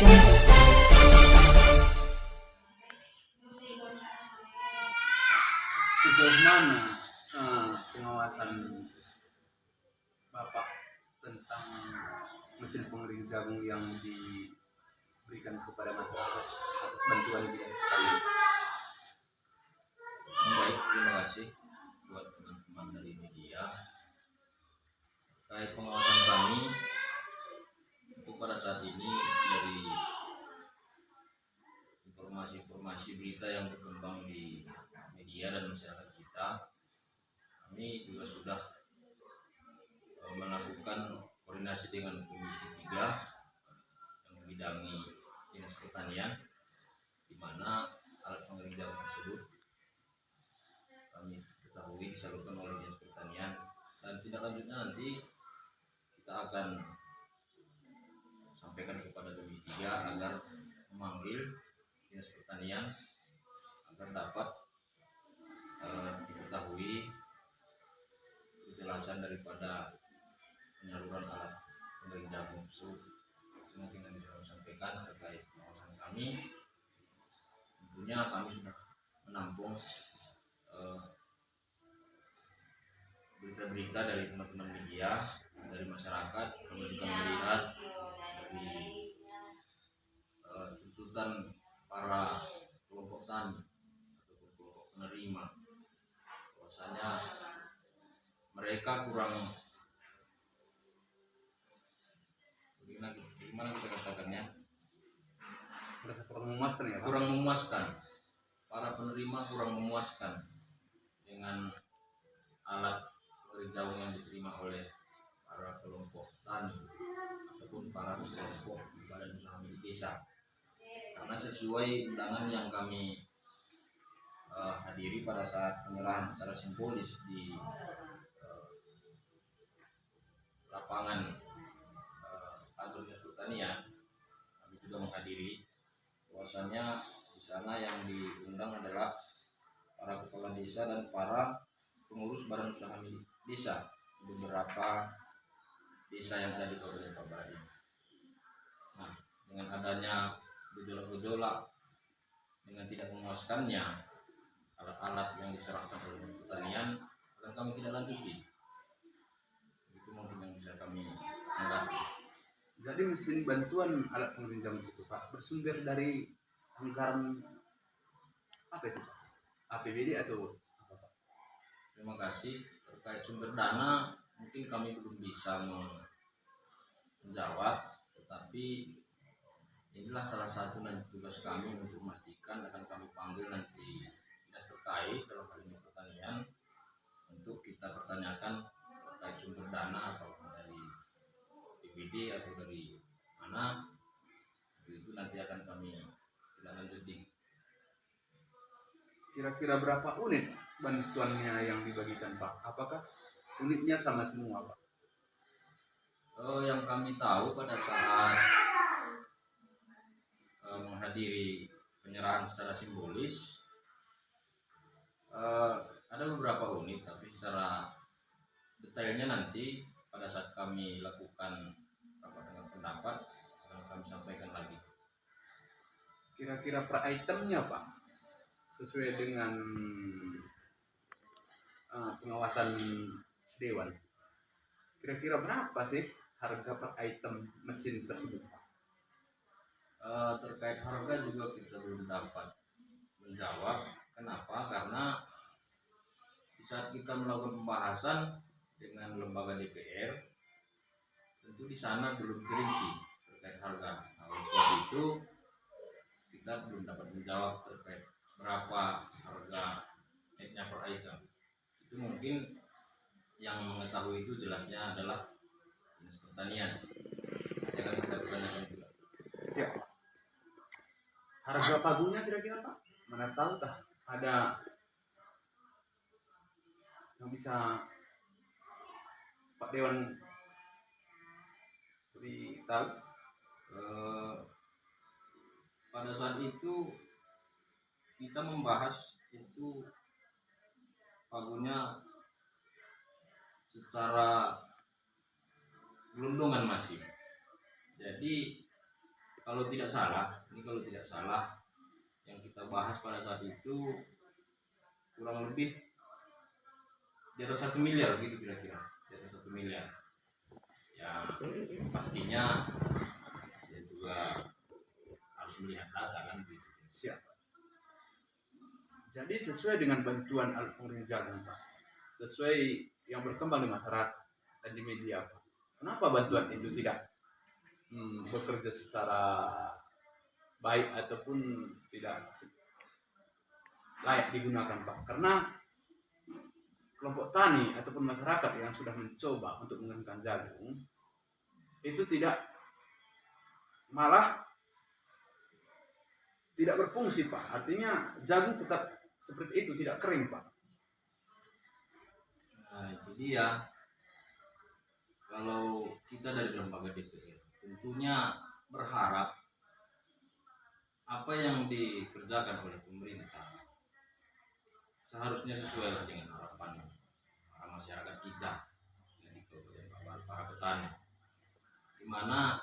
Jungle. Sejauh mana pengawasan Bapak tentang mesin pengering jagung yang diberikan kepada masyarakat atas bantuan dinas pertanian? Baik, terima kasih buat teman-teman dari media. Terkait pengawasan kami, itu pada saat ini dari informasi berita yang berkembang di media dan masyarakat kita, kami juga sudah melakukan koordinasi dengan Komisi 3 yang membidangi dinas pertanian, di mana alat pengering jagung tersebut kami ketahui disalurkan oleh dinas pertanian, dan tindak lanjutnya nanti kita akan sampaikan kepada Komisi 3 agar memanggil dinas pertanian agar dapat diketahui kejelasan daripada penyaluran alat pengering jagung tersebut. Mungkin kami bisa sampaikan terkait pengawasan kami. Tentunya kami sudah menampung berita-berita dari teman-teman media, dari masyarakat. Kami juga melihat dari tuntutan para kelompok tani ataupun kelompok penerima, bahwasanya mereka bagaimana kita katakannya, Merasa kurang memuaskan ya Pak? kurang memuaskan. Para penerima kurang memuaskan dengan alat pengering jagung yang diterima oleh para kelompok tani ataupun para kelompok badan usaha milik desa, karena sesuai undangan yang kami hadiri pada saat penyerahan secara simbolis di lapangan kantor dinas pertanian, kami juga menghadiri. Bahwasanya di sana yang diundang adalah para kepala desa dan para pengurus badan usaha milik desa di beberapa desa yang ada di Kabupaten Pabari. Nah, dengan adanya gejolak-gejolak, dengan tidak memuaskannya alat-alat yang diserahkan oleh dinas pertanian, akan kami tidak lanjuti. Itu mungkin yang bisa kami anggap. Jadi mesin bantuan alat pengering jagung itu Pak bersumber dari anggaran apa itu Pak? APBD atau apa Pak? Terima kasih. Terkait sumber dana mungkin kami belum bisa menjawab, tetapi inilah salah satu nanti tugas kami untuk memastikan akan kami panggil nanti dinas terkait dalam hal ini pertanian untuk kita pertanyakan terkait sumber dana atau dari APBD atau dari mana, itu nanti akan kami tidak lanjuti. Kira-kira berapa unit bantuannya yang dibagikan Pak? Apakah unitnya sama semua Pak? Yang kami tahu pada saat menghadiri penyerahan secara simbolis, ada beberapa unit, tapi secara detailnya nanti pada saat kami lakukan rapat dengan pendapat akan kami sampaikan lagi. Kira-kira per itemnya Pak sesuai dengan pengawasan dewan, kira-kira berapa sih harga per item mesin tersebut Pak? Terkait harga juga kita belum dapat menjawab. Kenapa? Karena di saat kita melakukan pembahasan dengan lembaga DPR, tentu di sana belum terinci terkait harga. Nah, oleh sebab itu kita belum dapat menjawab terkait berapa harga netnya per item. Itu mungkin yang mengetahui itu jelasnya adalah dinas pertanian. Jangan kita bertanyakan juga. Siap. Harga pagunya kira-kira Pak? Mana tahu kah ada yang bisa Pak Dewan beritahu? Pada saat itu kita membahas itu pagunya secara gelondongan masih. Jadi kalau tidak salah yang kita bahas pada saat itu kurang lebih di atas 1 miliar gitu kira-kira, di atas 1 miliar. Ya pastinya saya juga harus melihat data kan gitu. Siap. Jadi sesuai dengan bantuan alat pengering jagung Pak, sesuai yang berkembang di masyarakat dan di media Pak, kenapa bantuan itu tidak bekerja secara baik ataupun tidak layak digunakan Pak? Karena kelompok tani ataupun masyarakat yang sudah mencoba untuk mengeringkan jagung itu malah tidak berfungsi Pak. Artinya jagung tetap seperti itu, tidak kering Pak. Nah itu dia, kalau kita dari lembaga DPR tentunya berharap apa yang dikerjakan oleh pemerintah seharusnya sesuai dengan harapan para masyarakat kita, yaitu para petani, di mana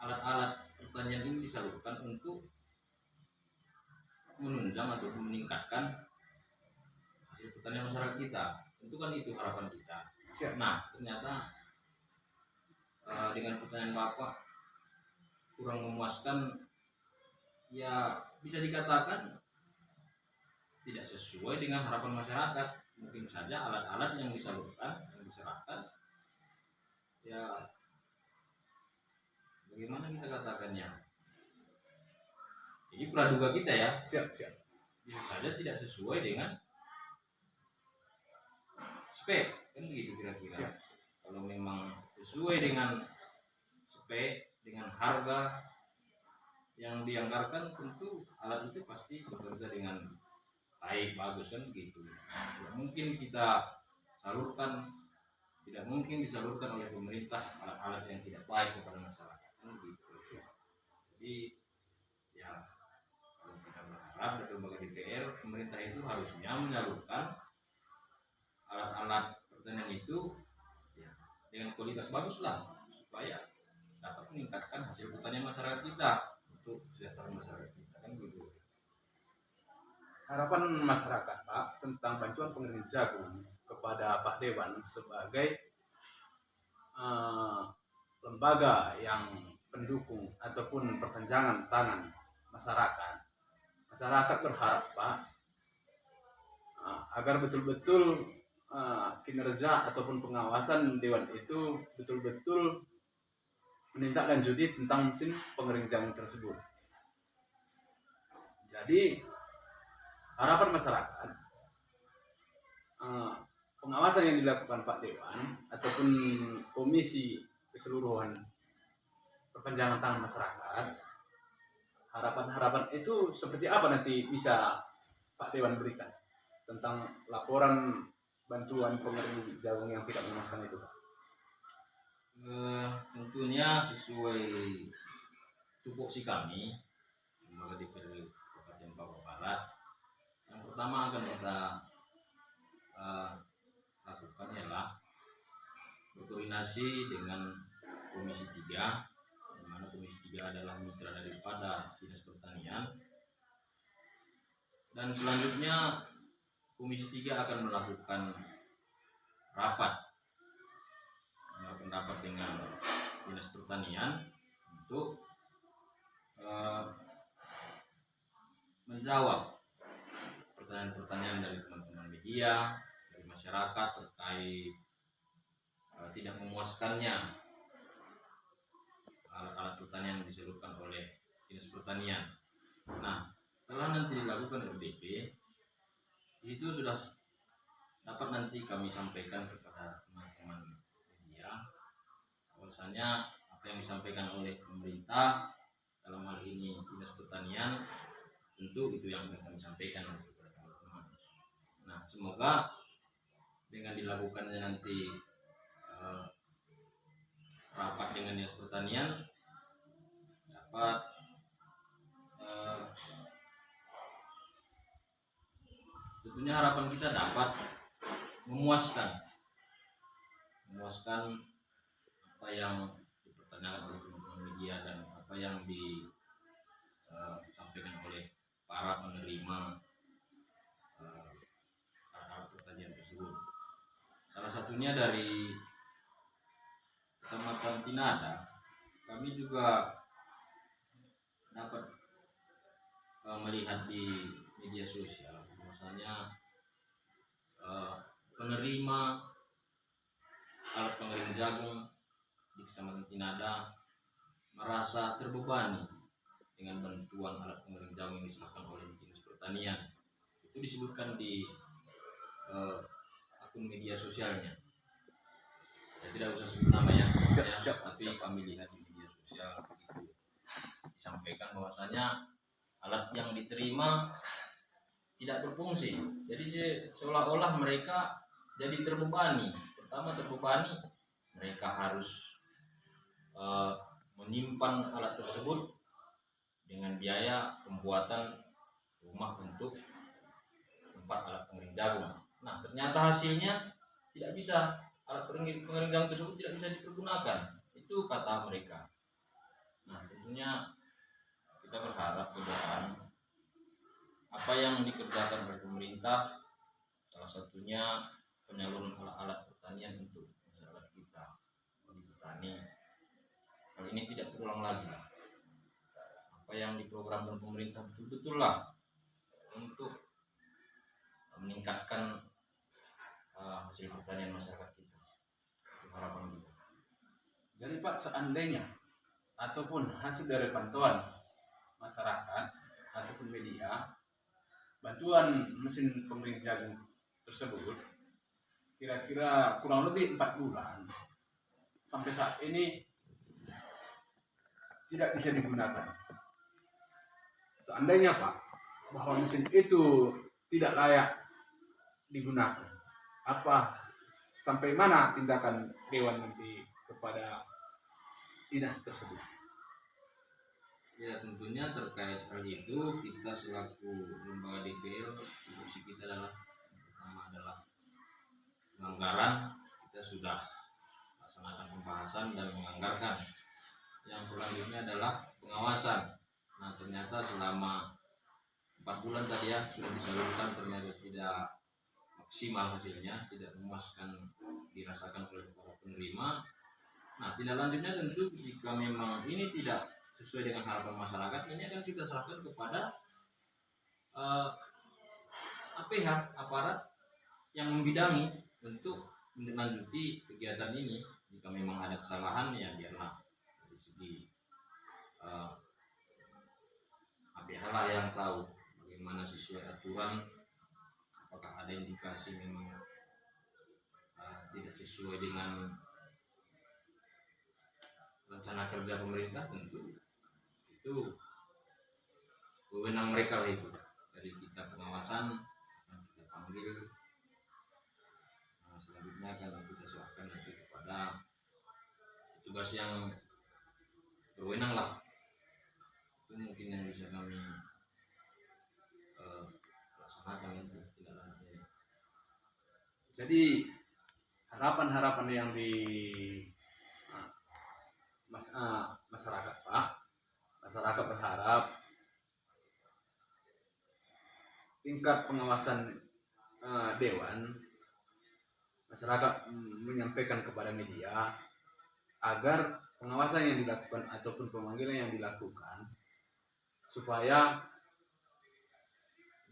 alat-alat pertanian ini disalurkan untuk menunjang atau meningkatkan hasil pertanian masyarakat kita. Tentu kan itu harapan kita. Nah ternyata dengan pertanyaan Bapak kurang memuaskan, ya bisa dikatakan tidak sesuai dengan harapan masyarakat. Mungkin saja alat-alat yang disalurkan, yang diserahkan, ya bagaimana kita katakannya, jadi praduga kita ya, Siap. bisa saja tidak sesuai dengan spek kan begitu kira-kira. Siap. Kalau memang sesuai dengan spek, dengan harga yang dianggarkan, tentu alat itu pasti bekerja dengan baik, bagus kan begitu. Tidak mungkin kita salurkan, tidak mungkin disalurkan oleh pemerintah alat-alat yang tidak baik kepada masyarakat kan begitu. Jadi ya kalau kita berharap dari lembaga DPR, pemerintah itu harusnya menyalurkan alat-alat pertanian itu ya, dengan kualitas bagus lah, supaya dapat meningkatkan hasil pertanian masyarakat kita, untuk kesejahteraan masyarakat kita kan gitu. Harapan masyarakat Pak tentang bantuan pengering jagung kepada Pak Dewan sebagai lembaga yang pendukung ataupun perpanjangan tangan masyarakat. Masyarakat berharap Pak agar betul-betul kinerja ataupun pengawasan Dewan itu betul-betul menindaklanjuti tentang mesin pengering jagung tersebut. Jadi harapan masyarakat, pengawasan yang dilakukan Pak Dewan ataupun komisi keseluruhan perpanjangan tangan masyarakat, harapan-harapan itu seperti apa nanti bisa Pak Dewan berikan tentang laporan bantuan pengering jagung yang tidak memuaskan itu Pak? Tentunya sesuai tupoksi kami lembaga DPR Kabupaten Papua Barat, yang pertama akan kita lakukan ialah berkoordinasi dengan Komisi 3, di mana Komisi 3 adalah mitra daripada Dinas Pertanian, dan selanjutnya Komisi 3 akan melakukan rapat dengan Dinas Pertanian untuk menjawab pertanyaan-pertanyaan dari teman-teman media, dari masyarakat terkait tidak memuaskannya alat-alat pertanian yang disalurkan oleh Dinas Pertanian. Nah, setelah nanti dilakukan RDP, itu sudah dapat nanti kami sampaikan kepada teman-teman media, bahwasanya apa yang disampaikan oleh pemerintah dalam hal ini Dinas Pertanian, tentu itu yang akan kami sampaikan kepada teman-teman. Nah, semoga dengan dilakukannya nanti rapat dengan Dinas Pertanian dapat tentunya harapan kita dapat memuaskan apa yang dipertanyakan oleh teman-teman media dan apa yang disampaikan oleh para penerima alat pertanian tersebut. Salah satunya dari Kecamatan Tinada, kami juga dapat melihat di media sosial bahwasanya penerima alat pengering jagung di Kecamatan Tinada merasa terbebani dengan bantuan alat pengering jagung yang diserahkan oleh Dinas Pertanian. Itu disebutkan di akun media sosialnya. Saya tidak usah sebut namanya, tapi kami lihat di media sosial itu disampaikan bahwasanya alat yang diterima tidak berfungsi. Jadi seolah-olah mereka jadi terbebani. Pertama terbebani, mereka harus menyimpan alat tersebut dengan biaya pembuatan rumah untuk tempat alat pengering jagung. Nah, ternyata hasilnya tidak bisa, alat pengering jagung tersebut tidak bisa dipergunakan. Itu kata mereka. Nah, tentunya kita berharap ke depan apa yang dikerjakan oleh pemerintah, salah satunya penyaluran alat pertanian untuk masyarakat kita, bagi petani. Hal ini tidak terulang lagi. Apa yang diprogramkan pemerintah betul-betul lah untuk meningkatkan hasil pertanian masyarakat kita. Itu harapan kita. Jadi Pak, seandainya ataupun hasil dari pantauan masyarakat ataupun media, bantuan mesin pengering jagung tersebut kira-kira kurang lebih 4 bulan sampai saat ini tidak bisa digunakan. Seandainya Pak, bahwa mesin itu tidak layak digunakan, apa sampai mana tindakan Dewan nanti kepada dinas tersebut? Ya, tentunya terkait hal itu kita selaku lembaga DPL, fungsi kita adalah pertama adalah penganggaran. Kita sudah laksanakan pembahasan dan menganggarkan. Yang selanjutnya adalah pengawasan. Nah, ternyata selama 4 bulan tadi ya sudah disalurkan, ternyata tidak maksimal hasilnya, tidak memuaskan dirasakan oleh para penerima. Nah, tindak lanjutnya tentu jika memang ini tidak sesuai dengan harapan masyarakat, ini akan kita serahkan kepada APH, aparat yang membidangi, untuk menindaklanjuti kegiatan ini. Jika memang ada kesalahan, ya biarlah dari segi APH lah yang tahu bagaimana sesuai aturan. Apakah ada indikasi memang tidak sesuai dengan rencana kerja pemerintah, tentu itu wewenang mereka lah. Itu dari kita pengawasan akan kita panggil. Nah, selanjutnya akan kita serahkan nanti kepada tugas yang berwenang lah. Itu mungkin yang bisa kami laksanakan itu tidak lanjutnya. Jadi harapan-harapan yang di masyarakat Pak, masyarakat berharap tingkat pengawasan Dewan, masyarakat menyampaikan kepada media agar pengawasan yang dilakukan ataupun pemanggilan yang dilakukan supaya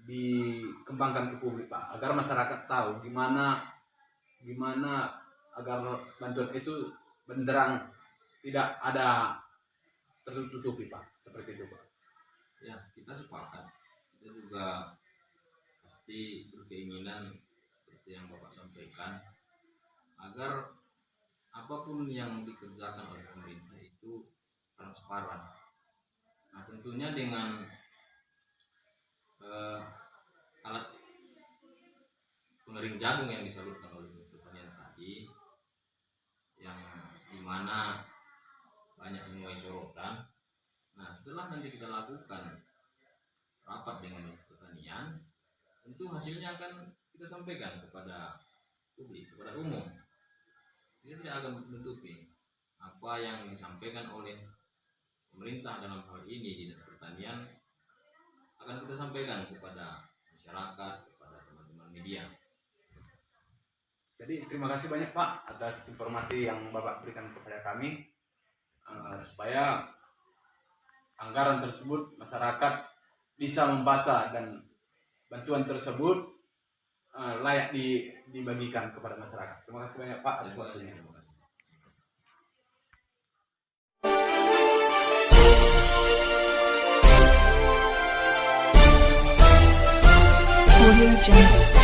dikembangkan ke publik Pak, agar masyarakat tahu gimana agar bantuan itu benderang, tidak ada tertutupi Pak, seperti itu Pak. Ya, kita sepakat. Kita juga pasti berkeinginan seperti yang Bapak sampaikan, agar apapun yang dikerjakan oleh pemerintah itu transparan. Nah, tentunya dengan alat pengering jagung yang disalurkan oleh Dinas Pertanian tadi, yang dimana banyak menuai sorotan. Nah, setelah nanti kita lakukan rapat dengan Dinas Pertanian, tentu hasilnya akan kita sampaikan kepada publik, kepada umum. Kita tidak akan menutupi apa yang disampaikan oleh pemerintah dalam hal ini Dinas Pertanian akan kita sampaikan kepada masyarakat, kepada teman-teman media. Jadi terima kasih banyak Pak atas informasi yang Bapak berikan kepada kami, supaya anggaran tersebut masyarakat bisa membaca dan bantuan tersebut layak dibagikan kepada masyarakat. Terima kasih banyak Pak atas waktunya. Audio Jungle.